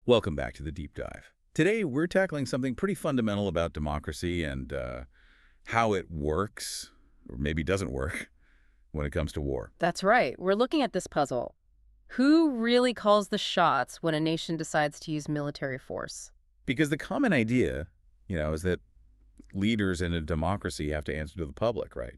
Welcome back to the Deep Dive. Today, we're tackling something pretty fundamental about democracy and how it works, or maybe doesn't work, when it comes to war. That's right. We're looking at this puzzle. Who really calls the shots when a nation decides to use military force? Because the common idea, is that leaders in a democracy have to answer to the public, right?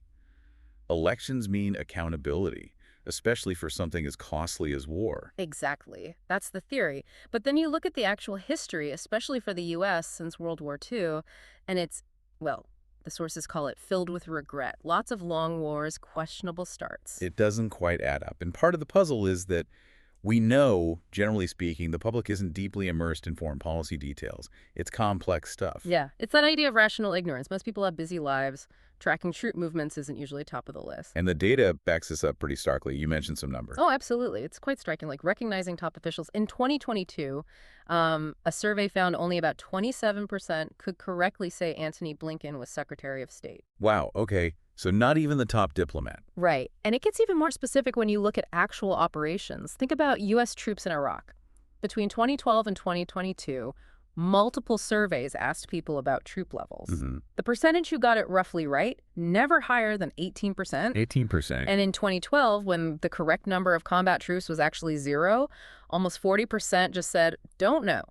Elections mean accountability, especially for something as costly as war. Exactly. That's the theory. But then you look at the actual history, especially for the U.S. since World War II, and it's, well, the sources call it filled with regret. Lots of long wars, questionable starts. It doesn't quite add up. And part of the puzzle is that we know, generally speaking, the public isn't deeply immersed in foreign policy details. It's complex stuff. Yeah, it's that idea of rational ignorance. Most people have busy lives. Tracking troop movements isn't usually top of the list. And the data backs this up pretty starkly. You mentioned some numbers. Oh, absolutely. It's quite striking. Like recognizing top officials. In 2022, a survey found only about 27% could correctly say Antony Blinken was Secretary of State. Wow, okay. So not even the top diplomat. Right. And it gets even more specific when you look at actual operations. Think about U.S. troops in Iraq. Between 2012 and 2022, multiple surveys asked people about troop levels. The percentage who got it roughly right, never higher than 18%. 18%. And in 2012, when the correct number of combat troops was actually 0, almost 40% just said, don't know.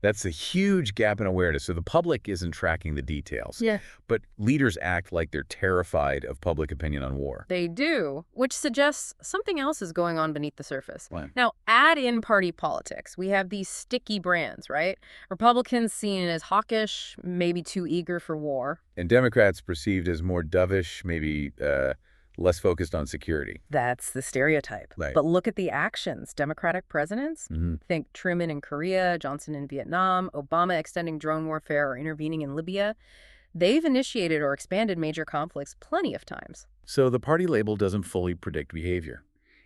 That's a huge gap in awareness. So the public isn't tracking the details. Yeah. But leaders act like they're terrified of public opinion on war. They do, which suggests something else is going on beneath the surface. Wow. Now, add in party politics. We have these sticky brands, right? Republicans seen as hawkish, maybe too eager for war. And Democrats perceived as more dovish, maybe less focused on security. That's the stereotype. Right. But look at the actions. Democratic presidents, think Truman in Korea, Johnson in Vietnam, Obama extending drone warfare or intervening in Libya. They've initiated or expanded major conflicts plenty of times. So the party label doesn't fully predict behavior.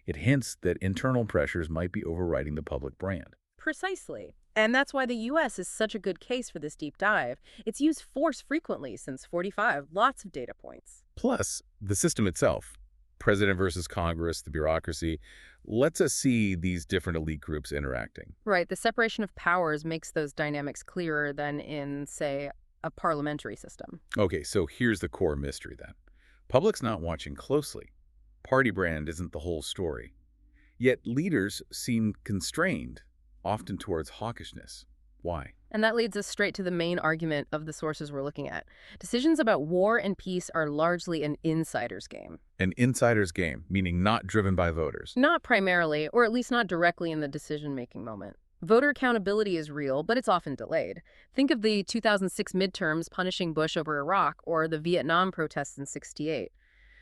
It hints that internal pressures might be overriding the public brand. Precisely. And that's why the U.S. is such a good case for this deep dive. It's used force frequently since 45, lots of data points. Plus, the system itself, president versus Congress, the bureaucracy, lets us see these different elite groups interacting. Right. The separation of powers makes those dynamics clearer than in, say, a parliamentary system. Okay, so here's the core mystery then. Public's not watching closely. Party brand isn't the whole story. Yet leaders seem constrained, often towards hawkishness. Why? And that leads us straight to the main argument of the sources we're looking at. Decisions about war and peace are largely an insider's game. An insider's game, meaning not driven by voters. Not primarily, or at least not directly in the decision-making moment. Voter accountability is real, but it's often delayed. Think of the 2006 midterms punishing Bush over Iraq or the Vietnam protests in '68.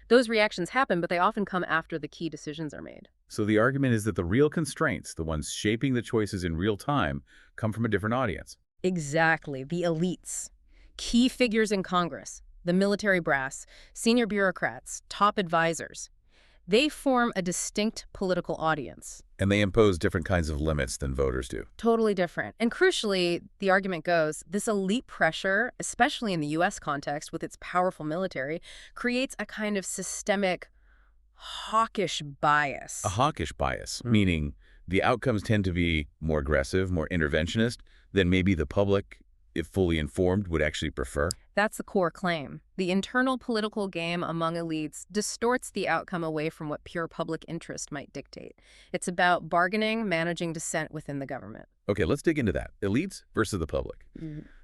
Those reactions happen, but they often come after the key decisions are made. So the argument is that the real constraints, the ones shaping the choices in real time, come from a different audience. Exactly. The elites. Key figures in Congress, the military brass, senior bureaucrats, top advisors. They form a distinct political audience. And they impose different kinds of limits than voters do. Totally different. And crucially, the argument goes, this elite pressure, especially in the U.S. context with its powerful military, creates a kind of systemic hawkish bias. A hawkish bias, meaning the outcomes tend to be more aggressive, more interventionist than maybe the public, if fully informed, would actually prefer. That's the core claim. The internal political game among elites distorts the outcome away from what pure public interest might dictate. It's about bargaining, managing dissent within the government. Okay, let's dig into that. Elites versus the public.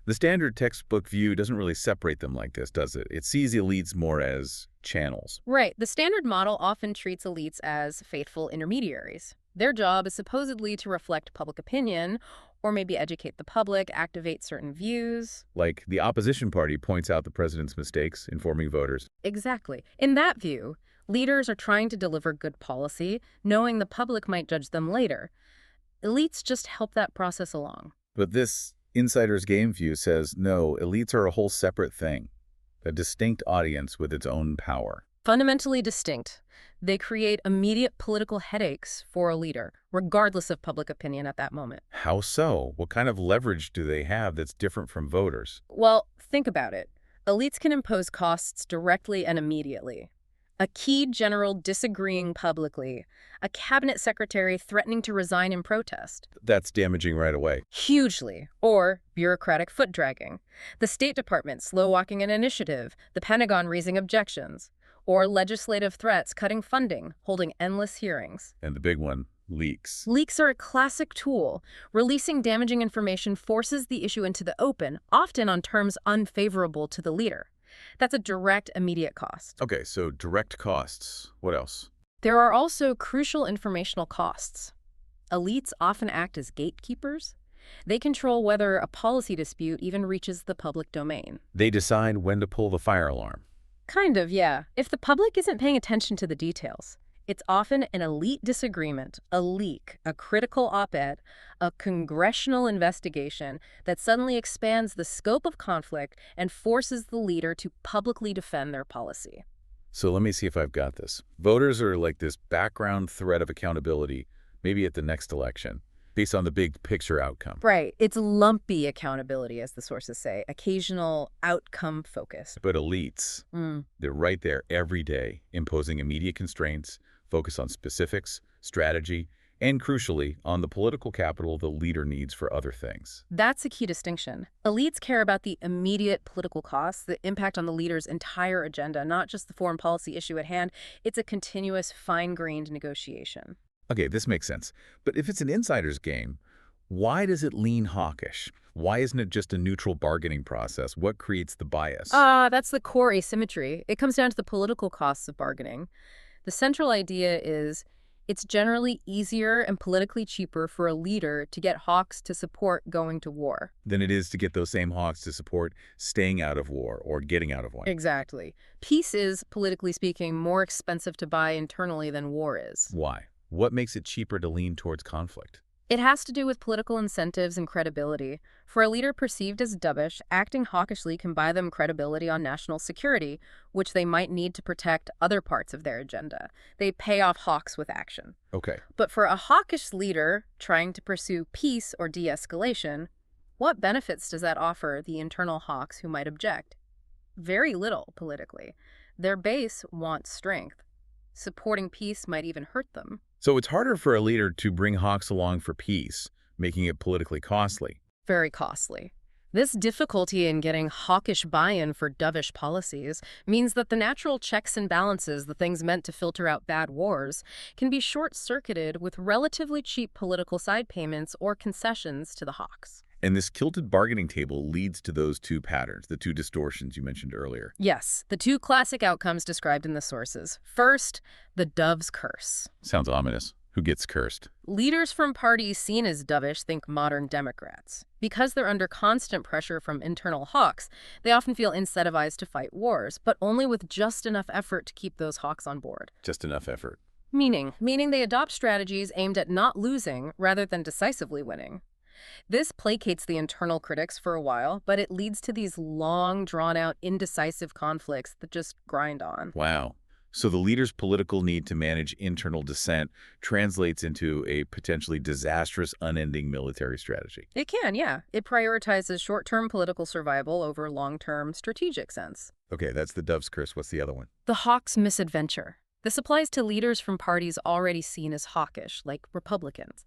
The standard textbook view doesn't really separate them like this, does it? It sees elites more as channels. Right. The standard model often treats elites as faithful intermediaries. Their job is supposedly to reflect public opinion, or maybe educate the public, activate certain views. Like the opposition party points out the president's mistakes, informing voters. Exactly. In that view, leaders are trying to deliver good policy, knowing the public might judge them later. Elites just help that process along. But this insider's game view says, no, elites are a whole separate thing, a distinct audience with its own power. Fundamentally distinct. They create immediate political headaches for a leader, regardless of public opinion at that moment. How so? What kind of leverage do they have that's different from voters? Well, think about it. Elites can impose costs directly and immediately. A key general disagreeing publicly, a cabinet secretary threatening to resign in protest. That's damaging right away. Hugely. Or bureaucratic foot-dragging. The State Department slow-walking an initiative, the Pentagon raising objections. Or legislative threats cutting funding, holding endless hearings. And the big one, leaks. Leaks are a classic tool. Releasing damaging information forces the issue into the open, often on terms unfavorable to the leader. That's a direct, immediate cost. Okay, so direct costs. What else? There are also crucial informational costs. Elites often act as gatekeepers. They control whether a policy dispute even reaches the public domain. They decide when to pull the fire alarm. Kind of, yeah. If the public isn't paying attention to the details, it's often an elite disagreement, a leak, a critical op-ed, a congressional investigation that suddenly expands the scope of conflict and forces the leader to publicly defend their policy. So let me see if I've got this. Voters are like this background thread of accountability, maybe at the next election, based on the big picture outcome. Right. It's lumpy accountability, as the sources say, occasional outcome focus. But elites, they're right there every day, imposing immediate constraints, focus on specifics, strategy, and crucially, on the political capital the leader needs for other things. That's a key distinction. Elites care about the immediate political costs, the impact on the leader's entire agenda, not just the foreign policy issue at hand. It's a continuous, fine-grained negotiation. Okay, this makes sense. But if it's an insider's game, why does it lean hawkish? Why isn't it just a neutral bargaining process? What creates the bias? That's the core asymmetry. It comes down to the political costs of bargaining. The central idea is it's generally easier and politically cheaper for a leader to get hawks to support going to war than it is to get those same hawks to support staying out of war or getting out of one. Exactly. Peace is, politically speaking, more expensive to buy internally than war is. Why? What makes it cheaper to lean towards conflict? It has to do with political incentives and credibility. For a leader perceived as dovish, acting hawkishly can buy them credibility on national security, which they might need to protect other parts of their agenda. They pay off hawks with action. Okay. But for a hawkish leader trying to pursue peace or de-escalation, what benefits does that offer the internal hawks who might object? Very little, politically. Their base wants strength. Supporting peace might even hurt them. So it's harder for a leader to bring hawks along for peace, making it politically costly. Very costly. This difficulty in getting hawkish buy-in for dovish policies means that the natural checks and balances, the things meant to filter out bad wars, can be short-circuited with relatively cheap political side payments or concessions to the hawks. And this kilted bargaining table leads to those two patterns, the two distortions you mentioned earlier. Yes, the two classic outcomes described in the sources. First, the dove's curse. Sounds ominous. Who gets cursed? Leaders from parties seen as dovish think modern Democrats. Because they're under constant pressure from internal hawks, they often feel incentivized to fight wars, but only with just enough effort to keep those hawks on board. Just enough effort. Meaning they adopt strategies aimed at not losing rather than decisively winning. This placates the internal critics for a while, but it leads to these long, drawn-out, indecisive conflicts that just grind on. Wow. So the leader's political need to manage internal dissent translates into a potentially disastrous, unending military strategy. It can, yeah. It prioritizes short-term political survival over long-term strategic sense. Okay, that's the dove's curse. What's the other one? The hawk's misadventure. This applies to leaders from parties already seen as hawkish, like Republicans.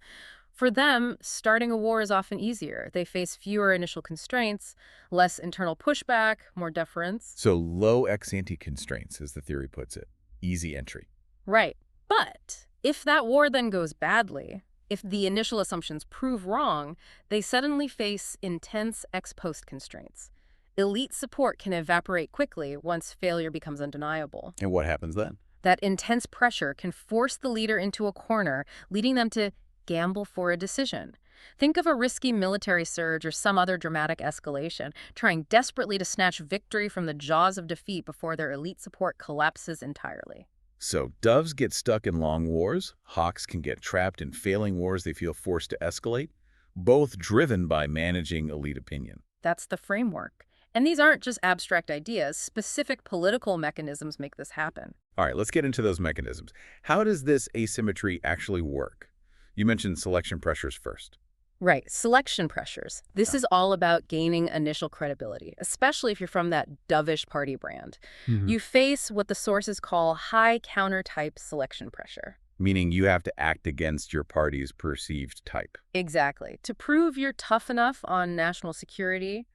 For them, starting a war is often easier. They face fewer initial constraints, less internal pushback, more deference. So low ex-ante constraints, as the theory puts it. Easy entry. Right. But if that war then goes badly, if the initial assumptions prove wrong, they suddenly face intense ex-post constraints. Elite support can evaporate quickly once failure becomes undeniable. And what happens then? That intense pressure can force the leader into a corner, leading them to gamble for a decision. Think of a risky military surge or some other dramatic escalation, trying desperately to snatch victory from the jaws of defeat before their elite support collapses entirely. So doves get stuck in long wars, hawks can get trapped in failing wars they feel forced to escalate, both driven by managing elite opinion. That's the framework. And these aren't just abstract ideas. Specific political mechanisms make this happen. All right, let's get into those mechanisms. How does this asymmetry actually work? You mentioned selection pressures first. Right, selection pressures. This is all about gaining initial credibility, especially if you're from that dovish party brand. Hmm. You face what the sources call high counter-type selection pressure. Meaning you have to act against your party's perceived type. Exactly. To prove you're tough enough on national security,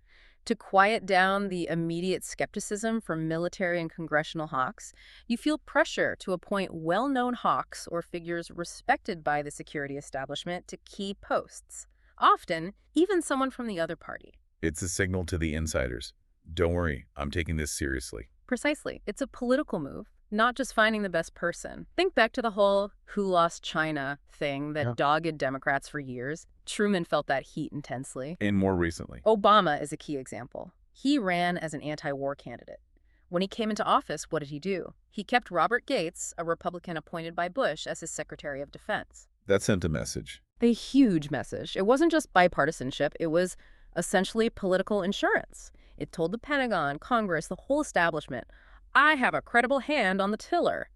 to quiet down the immediate skepticism from military and congressional hawks, you feel pressure to appoint well-known hawks or figures respected by the security establishment to key posts. Often, even someone from the other party. It's a signal to the insiders. Don't worry, I'm taking this seriously. Precisely. It's a political move, not just finding the best person. Think back to the whole who lost China thing that dogged Democrats for years. Truman felt that heat intensely. And more recently. Obama is a key example. He ran as an anti-war candidate. When he came into office, what did he do? He kept Robert Gates, a Republican appointed by Bush, as his Secretary of Defense. That sent a message. A huge message. It wasn't just bipartisanship, it was essentially political insurance. It told the Pentagon, Congress, the whole establishment, I have a credible hand on the tiller.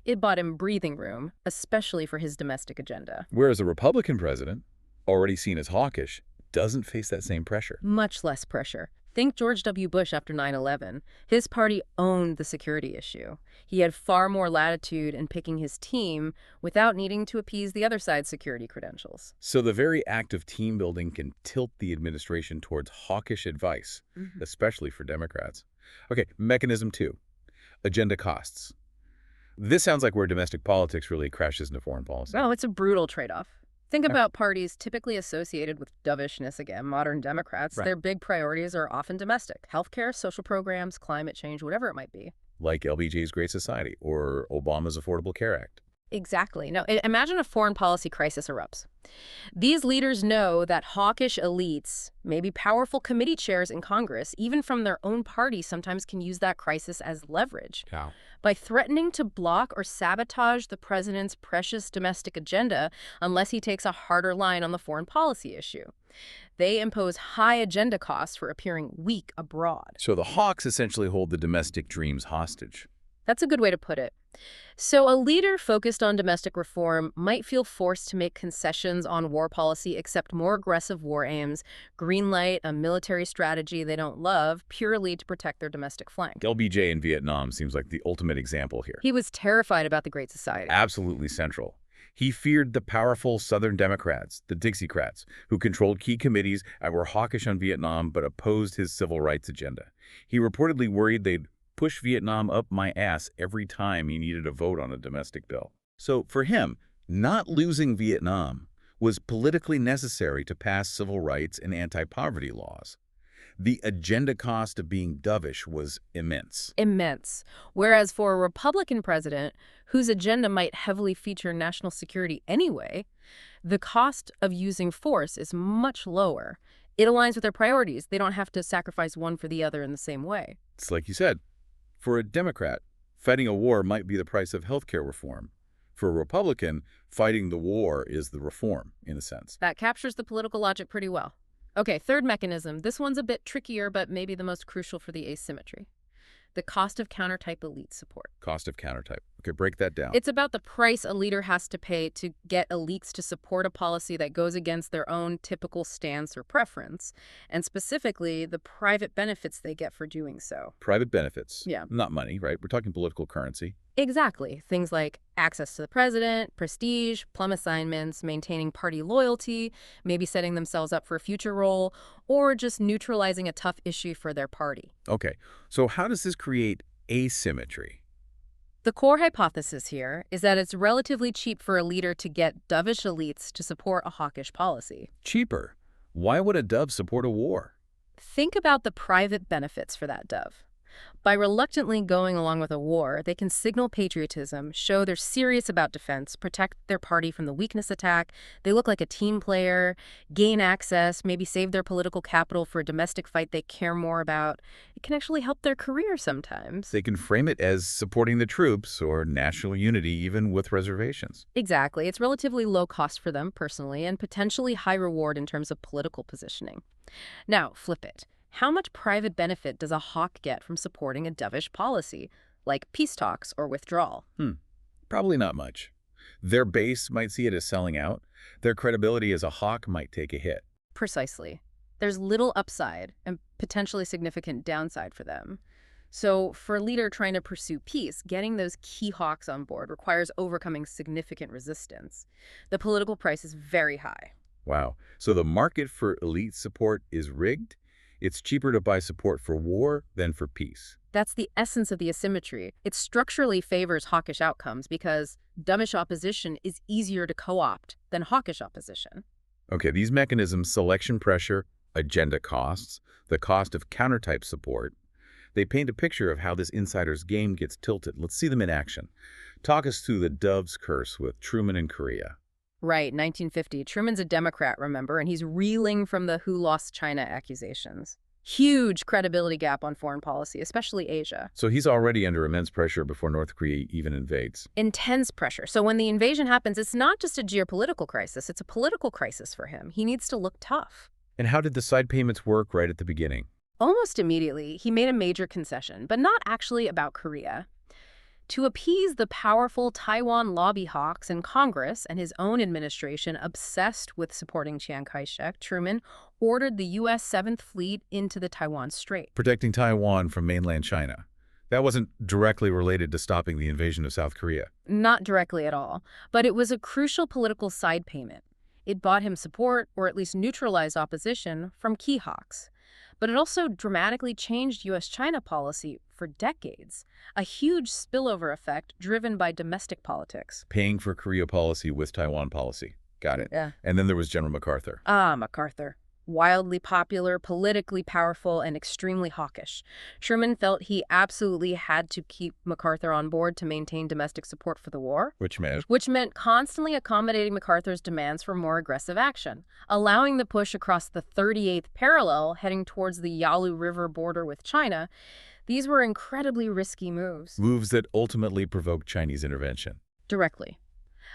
It bought him breathing room, especially for his domestic agenda. Whereas a Republican president, already seen as hawkish, doesn't face that same pressure. Much less pressure. Think George W. Bush after 9/11. His party owned the security issue. He had far more latitude in picking his team without needing to appease the other side's security credentials. So the very act of team building can tilt the administration towards hawkish advice, especially for Democrats. Okay, mechanism 2, agenda costs. This sounds like where domestic politics really crashes into foreign policy. Oh, it's a brutal trade-off. Think about parties typically associated with dovishness again, modern Democrats. Right. Their big priorities are often domestic. Healthcare, social programs, climate change, whatever it might be. Like LBJ's Great Society or Obama's Affordable Care Act. Exactly. Now, imagine a foreign policy crisis erupts. These leaders know that hawkish elites, maybe powerful committee chairs in Congress, even from their own party, sometimes can use that crisis as leverage. Yeah. By threatening to block or sabotage the president's precious domestic agenda unless he takes a harder line on the foreign policy issue. They impose high agenda costs for appearing weak abroad. So the hawks essentially hold the domestic dreams hostage. That's a good way to put it. So a leader focused on domestic reform might feel forced to make concessions on war policy, accept more aggressive war aims, greenlight a military strategy they don't love, purely to protect their domestic flank. LBJ in Vietnam seems like the ultimate example here. He was terrified about the Great Society. Absolutely central. He feared the powerful Southern Democrats, the Dixiecrats, who controlled key committees and were hawkish on Vietnam but opposed his civil rights agenda. He reportedly worried they'd push Vietnam up my ass every time he needed a vote on a domestic bill. So for him, not losing Vietnam was politically necessary to pass civil rights and anti-poverty laws. The agenda cost of being dovish was immense. Immense. Whereas for a Republican president, whose agenda might heavily feature national security anyway, the cost of using force is much lower. It aligns with their priorities. They don't have to sacrifice one for the other in the same way. It's like you said. For a Democrat, fighting a war might be the price of healthcare reform. For a Republican, fighting the war is the reform, in a sense. That captures the political logic pretty well. Okay, third mechanism. This one's a bit trickier, but maybe the most crucial for the asymmetry. The cost of countertype elite support. Cost of countertype. Okay, break that down. It's about the price a leader has to pay to get elites to support a policy that goes against their own typical stance or preference, and specifically the private benefits they get for doing so. Private benefits. Yeah. Not money, right? We're talking political currency. Exactly. Things like access to the president, prestige, plum assignments, maintaining party loyalty, maybe setting themselves up for a future role, or just neutralizing a tough issue for their party. Okay, so how does this create asymmetry? The core hypothesis here is that it's relatively cheap for a leader to get dovish elites to support a hawkish policy. Cheaper. Why would a dove support a war? Think about the private benefits for that dove. By reluctantly going along with a war, they can signal patriotism, show they're serious about defense, protect their party from the weakness attack, they look like a team player, gain access, maybe save their political capital for a domestic fight they care more about. It can actually help their career sometimes. They can frame it as supporting the troops or national unity, even with reservations. Exactly. It's relatively low cost for them personally and potentially high reward in terms of political positioning. Now, flip it. How much private benefit does a hawk get from supporting a dovish policy, like peace talks or withdrawal? Probably not much. Their base might see it as selling out. Their credibility as a hawk might take a hit. Precisely. There's little upside and potentially significant downside for them. So for a leader trying to pursue peace, getting those key hawks on board requires overcoming significant resistance. The political price is very high. Wow. So the market for elite support is rigged? It's cheaper to buy support for war than for peace. That's the essence of the asymmetry. It structurally favors hawkish outcomes because dovish opposition is easier to co-opt than hawkish opposition. Okay, these mechanisms, selection pressure, agenda costs, the cost of countertype support, they paint a picture of how this insider's game gets tilted. Let's see them in action. Talk us through the Dove's curse with Truman in Korea. Right, 1950. Truman's a Democrat, remember, and he's reeling from the who lost China accusations. Huge credibility gap on foreign policy, especially Asia. So he's already under immense pressure before North Korea even invades. Intense pressure. So when the invasion happens, it's not just a geopolitical crisis, it's a political crisis for him. He needs to look tough. And how did the side payments work right at the beginning? Almost immediately, he made a major concession, but not actually about Korea. To appease the powerful Taiwan lobby hawks in Congress and his own administration obsessed with supporting Chiang Kai-shek, Truman ordered the U.S. 7th Fleet into the Taiwan Strait. Protecting Taiwan from mainland China. That wasn't directly related to stopping the invasion of South Korea. Not directly at all, but it was a crucial political side payment. It bought him support, or at least neutralized opposition, from key hawks. But it also dramatically changed U.S.-China policy for decades, a huge spillover effect driven by domestic politics. Paying for Korea policy with Taiwan policy. Got it. Yeah. And then there was General MacArthur. MacArthur. Wildly popular, politically powerful, and extremely hawkish. Truman felt he absolutely had to keep MacArthur on board to maintain domestic support for the war. Which meant constantly accommodating MacArthur's demands for more aggressive action, allowing the push across the 38th parallel heading towards the Yalu River border with China. These were incredibly risky moves. Moves that ultimately provoked Chinese intervention. Directly.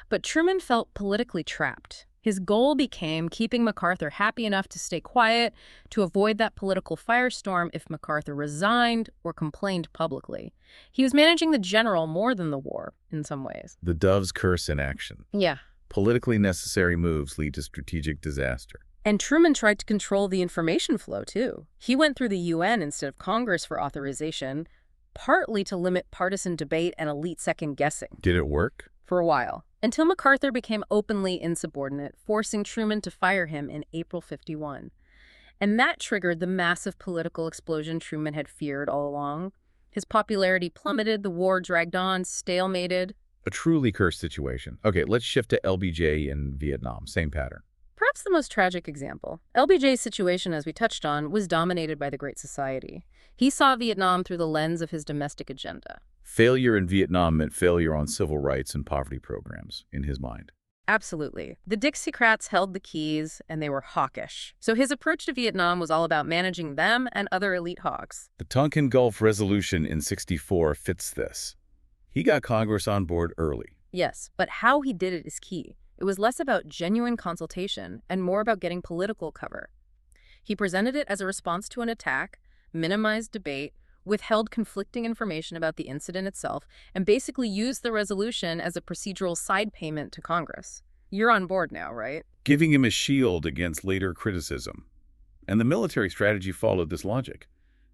But Truman felt politically trapped. His goal became keeping MacArthur happy enough to stay quiet, to avoid that political firestorm if MacArthur resigned or complained publicly. He was managing the general more than the war, in some ways. The Dove's curse in action. Yeah. Politically necessary moves lead to strategic disaster. And Truman tried to control the information flow, too. He went through the UN instead of Congress for authorization, partly to limit partisan debate and elite second-guessing. Did it work? For a while, until MacArthur became openly insubordinate, forcing Truman to fire him in April '51. And that triggered the massive political explosion Truman had feared all along. His popularity plummeted, the war dragged on, stalemated. A truly cursed situation. Okay, let's shift to LBJ in Vietnam. Same pattern. Perhaps the most tragic example. LBJ's situation, as we touched on, was dominated by the Great Society. He saw Vietnam through the lens of his domestic agenda. Failure in Vietnam meant failure on civil rights and poverty programs, in his mind. Absolutely. The Dixiecrats held the keys, and they were hawkish. So his approach to Vietnam was all about managing them and other elite hawks. The Tonkin Gulf Resolution in '64 fits this. He got Congress on board early. Yes, but how he did it is key. It was less about genuine consultation and more about getting political cover. He presented it as a response to an attack, minimized debate, withheld conflicting information about the incident itself, and basically used the resolution as a procedural side payment to Congress. You're on board now, right? Giving him a shield against later criticism. And the military strategy followed this logic.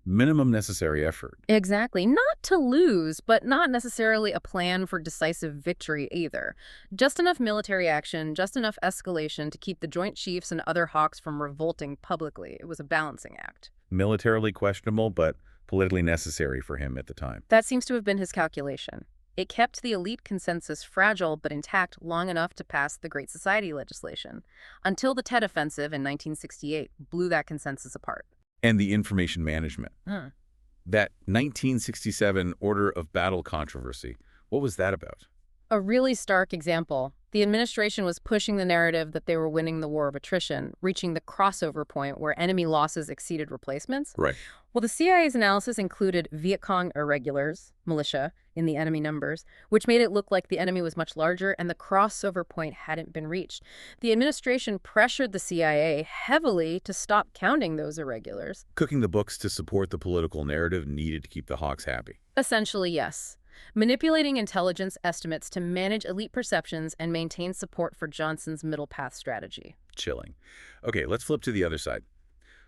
Minimum necessary effort. Exactly. Not to lose, but not necessarily a plan for decisive victory either. Just enough military action, just enough escalation to keep the Joint Chiefs and other hawks from revolting publicly. It was a balancing act. Militarily questionable, but politically necessary for him at the time. That seems to have been his calculation. It kept the elite consensus fragile but intact long enough to pass the Great Society legislation, until the Tet Offensive in 1968 blew that consensus apart. And the information management. That 1967 Order of Battle controversy, what was that about? A really stark example. The administration was pushing the narrative that they were winning the war of attrition, reaching the crossover point where enemy losses exceeded replacements. Right. Well, the CIA's analysis included Viet Cong irregulars, militia, in the enemy numbers, which made it look like the enemy was much larger and the crossover point hadn't been reached. The administration pressured the CIA heavily to stop counting those irregulars. Cooking the books to support the political narrative needed to keep the hawks happy. Essentially, yes. manipulating intelligence estimates to manage elite perceptions and maintain support for Johnson's middle path strategy. Chilling. Okay, let's flip to the other side.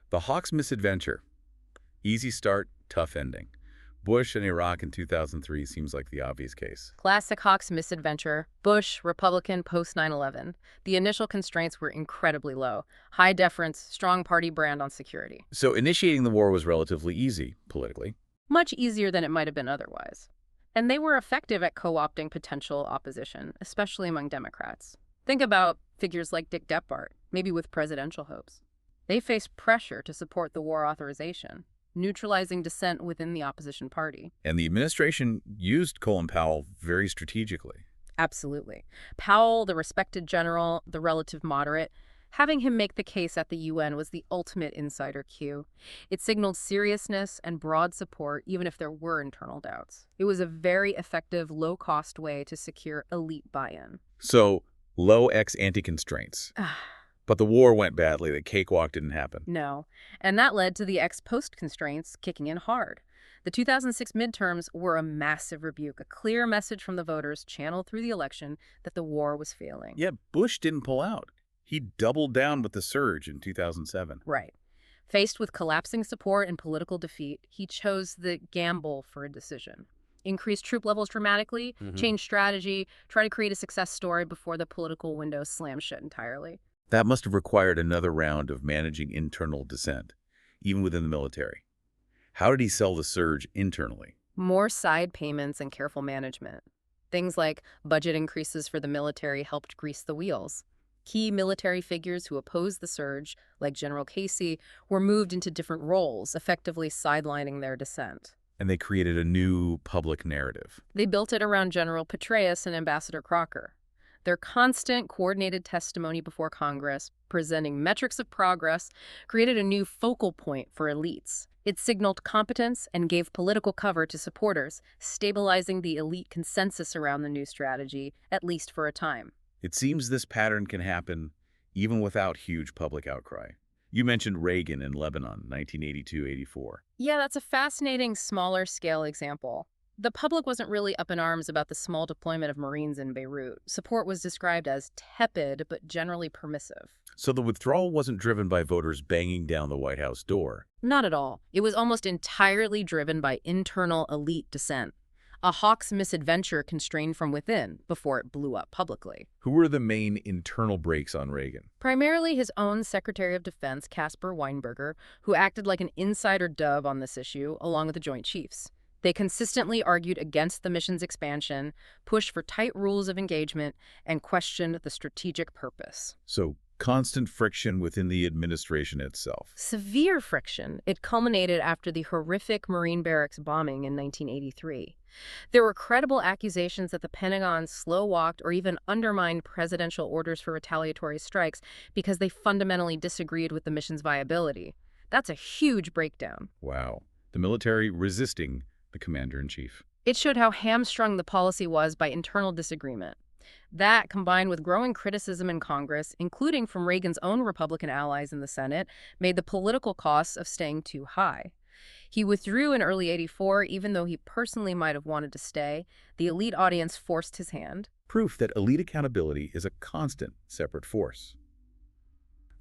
The Hawks misadventure. Easy start, tough ending. Bush and Iraq in 2003 seems like the obvious case. Classic Hawks misadventure. Bush, Republican, post 9/11. The initial constraints were incredibly low. High deference, strong party brand on security. So initiating the war was relatively easy, politically. Much easier than it might have been otherwise. And they were effective at co-opting potential opposition, especially among Democrats. Think about figures like Dick Deppart, maybe with presidential hopes. They faced pressure to support the war authorization, neutralizing dissent within the opposition party. And the administration used Colin Powell very strategically. Absolutely. Powell, the respected general, the relative moderate, having him make the case at the UN was the ultimate insider cue. It signaled seriousness and broad support, even if there were internal doubts. It was a very effective, low-cost way to secure elite buy-in. So, low ex-ante constraints. But the war went badly. The cakewalk didn't happen. No. And that led to the ex-post constraints kicking in hard. The 2006 midterms were a massive rebuke, a clear message from the voters channeled through the election that the war was failing. Yeah, Bush didn't pull out. He doubled down with the surge in 2007. Right. Faced with collapsing support and political defeat, he chose the gamble for a decision. Increase troop levels dramatically, change strategy, try to create a success story before the political window slams shut entirely. That must have required another round of managing internal dissent, even within the military. How did he sell the surge internally? More side payments and careful management. Things like budget increases for the military helped grease the wheels. Key military figures who opposed the surge, like General Casey, were moved into different roles, effectively sidelining their dissent. And they created a new public narrative. They built it around General Petraeus and Ambassador Crocker. Their constant, coordinated testimony before Congress, presenting metrics of progress, created a new focal point for elites. It signaled competence and gave political cover to supporters, stabilizing the elite consensus around the new strategy, at least for a time. It seems this pattern can happen even without huge public outcry. You mentioned Reagan in Lebanon, 1982-84. Yeah, that's a fascinating, smaller-scale example. The public wasn't really up in arms about the small deployment of Marines in Beirut. Support was described as tepid, but generally permissive. So the withdrawal wasn't driven by voters banging down the White House door. Not at all. It was almost entirely driven by internal elite dissent. A Hawks misadventure constrained from within before it blew up publicly. Who were the main internal brakes on Reagan? Primarily his own Secretary of Defense, Caspar Weinberger, who acted like an insider dove on this issue, along with the Joint Chiefs. They consistently argued against the mission's expansion, pushed for tight rules of engagement, and questioned the strategic purpose. So constant friction within the administration itself. Severe friction. It culminated after the horrific Marine barracks bombing in 1983. There were credible accusations that the Pentagon slow-walked or even undermined presidential orders for retaliatory strikes because they fundamentally disagreed with the mission's viability. That's a huge breakdown. Wow. The military resisting the commander-in-chief. It showed how hamstrung the policy was by internal disagreement. That, combined with growing criticism in Congress, including from Reagan's own Republican allies in the Senate, made the political costs of staying too high. He withdrew in early '84, even though he personally might have wanted to stay. The elite audience forced his hand. Proof that elite accountability is a constant, separate force.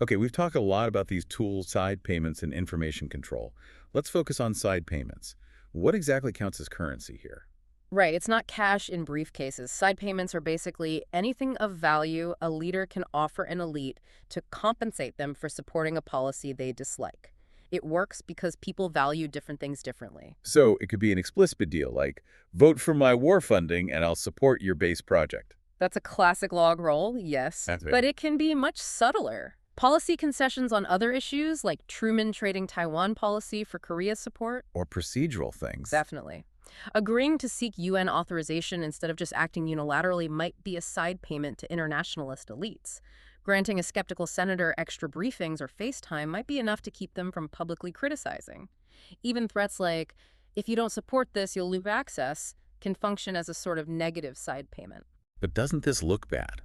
Okay, we've talked a lot about these tools, side payments, and information control. Let's focus on side payments. What exactly counts as currency here? Right, it's not cash in briefcases. Side payments are basically anything of value a leader can offer an elite to compensate them for supporting a policy they dislike. It works because people value different things differently. So it could be an explicit deal, like, vote for my war funding and I'll support your base project. That's a classic log roll, yes, but it can be much subtler. Policy concessions on other issues, like Truman trading Taiwan policy for Korea support. Or procedural things. Definitely. Agreeing to seek UN authorization instead of just acting unilaterally might be a side payment to internationalist elites. Granting a skeptical senator extra briefings or FaceTime might be enough to keep them from publicly criticizing. Even threats like, if you don't support this, you'll lose access, can function as a sort of negative side payment. But doesn't this look bad?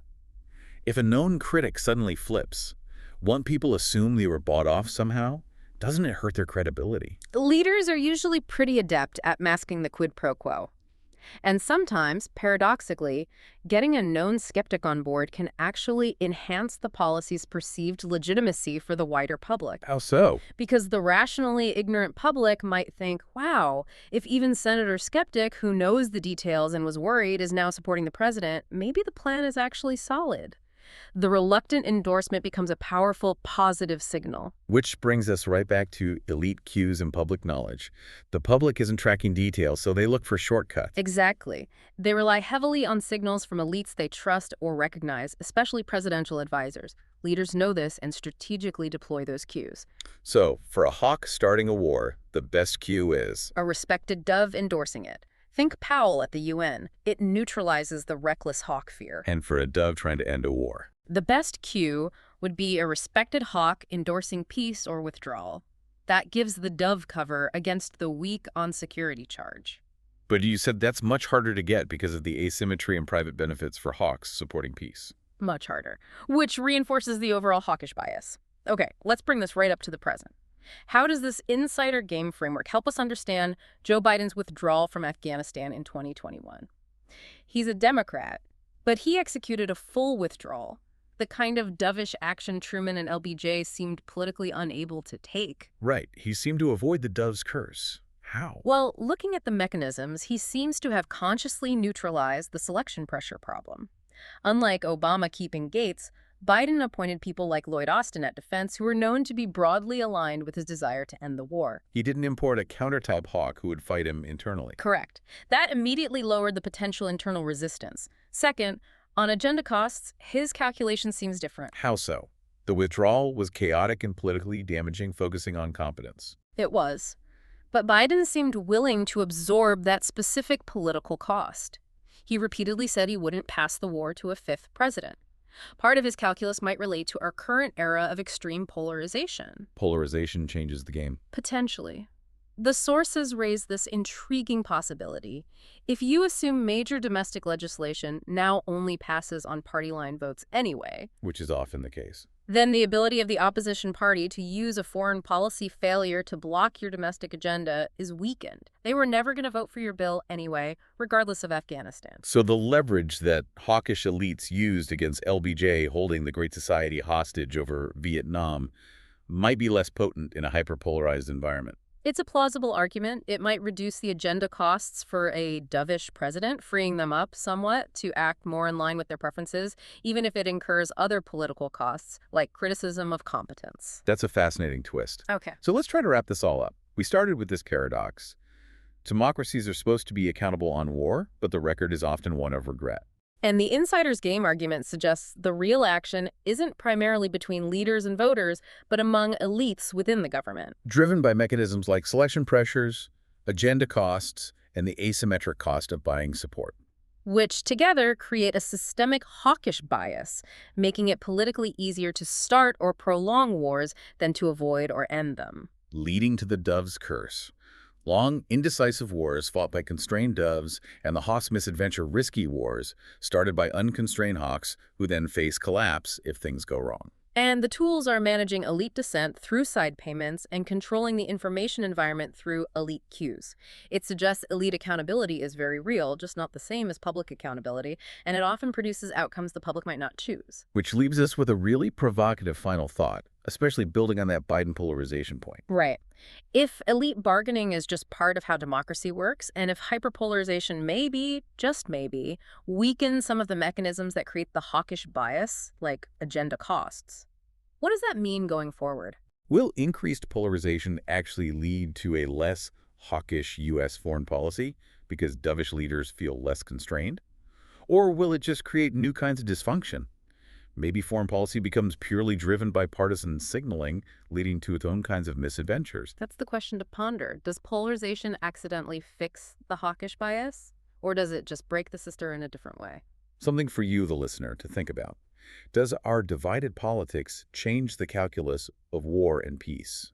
If a known critic suddenly flips, won't people assume they were bought off somehow? Doesn't it hurt their credibility? Leaders are usually pretty adept at masking the quid pro quo. And sometimes, paradoxically, getting a known skeptic on board can actually enhance the policy's perceived legitimacy for the wider public. How so? Because the rationally ignorant public might think, wow, if even Senator Skeptic, who knows the details and was worried, is now supporting the president, maybe the plan is actually solid. The reluctant endorsement becomes a powerful positive signal. Which brings us right back to elite cues and public knowledge. The public isn't tracking details, so they look for shortcuts. Exactly. They rely heavily on signals from elites they trust or recognize, especially presidential advisors. Leaders know this and strategically deploy those cues. So, for a hawk starting a war, the best cue is A respected dove endorsing it. Think Powell at the UN. It neutralizes the reckless hawk fear. and for a dove trying to end a war. The best cue would be a respected hawk endorsing peace or withdrawal. That gives the dove cover against the weak on security charge. But you said that's much harder to get because of the asymmetry and private benefits for hawks supporting peace. Much harder, which reinforces the overall hawkish bias. Okay, let's bring this right up to the present. How does this insider game framework help us understand Joe Biden's withdrawal from Afghanistan in 2021? He's a Democrat, but he executed a full withdrawal, the kind of dovish action Truman and LBJ seemed politically unable to take. Right, he seemed to avoid the dove's curse. How? Well, looking at the mechanisms, he seems to have consciously neutralized the selection pressure problem. Unlike Obama keeping Gates, Biden appointed people like Lloyd Austin at defense who were known to be broadly aligned with his desire to end the war. He didn't import a counter-type hawk who would fight him internally. Correct. That immediately lowered the potential internal resistance. Second, on agenda costs, his calculation seems different. How so? The withdrawal was chaotic and politically damaging, focusing on competence. It was. But Biden seemed willing to absorb that specific political cost. He repeatedly said he wouldn't pass the war to a fifth president. Part of his calculus might relate to our current era of extreme polarization. Polarization changes the game. Potentially. The sources raise this intriguing possibility. If you assume major domestic legislation now only passes on party line votes anyway, Which is often the case. then the ability of the opposition party to use a foreign policy failure to block your domestic agenda is weakened. They were never going to vote for your bill anyway, regardless of Afghanistan. So the leverage that hawkish elites used against LBJ holding the Great Society hostage over Vietnam might be less potent in a hyperpolarized environment. It's a plausible argument. It might reduce the agenda costs for a dovish president, freeing them up somewhat to act more in line with their preferences, even if it incurs other political costs, like criticism of competence. That's a fascinating twist. Okay. So let's try to wrap this all up. We started with this paradox. Democracies are supposed to be accountable on war, but the record is often one of regret. And the insider's game argument suggests the real action isn't primarily between leaders and voters, but among elites within the government. Driven by mechanisms like selection pressures, agenda costs, and the asymmetric cost of buying support. Which together create a systemic hawkish bias, making it politically easier to start or prolong wars than to avoid or end them. Leading to the dove's curse. Long, indecisive wars fought by constrained doves and the hawk's misadventure risky wars started by unconstrained hawks who then face collapse if things go wrong. And the tools are managing elite dissent through side payments and controlling the information environment through elite cues. It suggests elite accountability is very real, just not the same as public accountability, and it often produces outcomes the public might not choose. Which leaves us with a really provocative final thought, especially building on that Biden polarization point. Right. If elite bargaining is just part of how democracy works, and if hyperpolarization maybe, just maybe, weakens some of the mechanisms that create the hawkish bias, like agenda costs, what does that mean going forward? Will increased polarization actually lead to a less hawkish U.S. foreign policy because dovish leaders feel less constrained? Or will it just create new kinds of dysfunction? Maybe foreign policy becomes purely driven by partisan signaling, leading to its own kinds of misadventures. That's the question to ponder. Does polarization accidentally fix the hawkish bias? Or does it just break the sister in a different way? Something for you, the listener, to think about. Does our divided politics change the calculus of war and peace?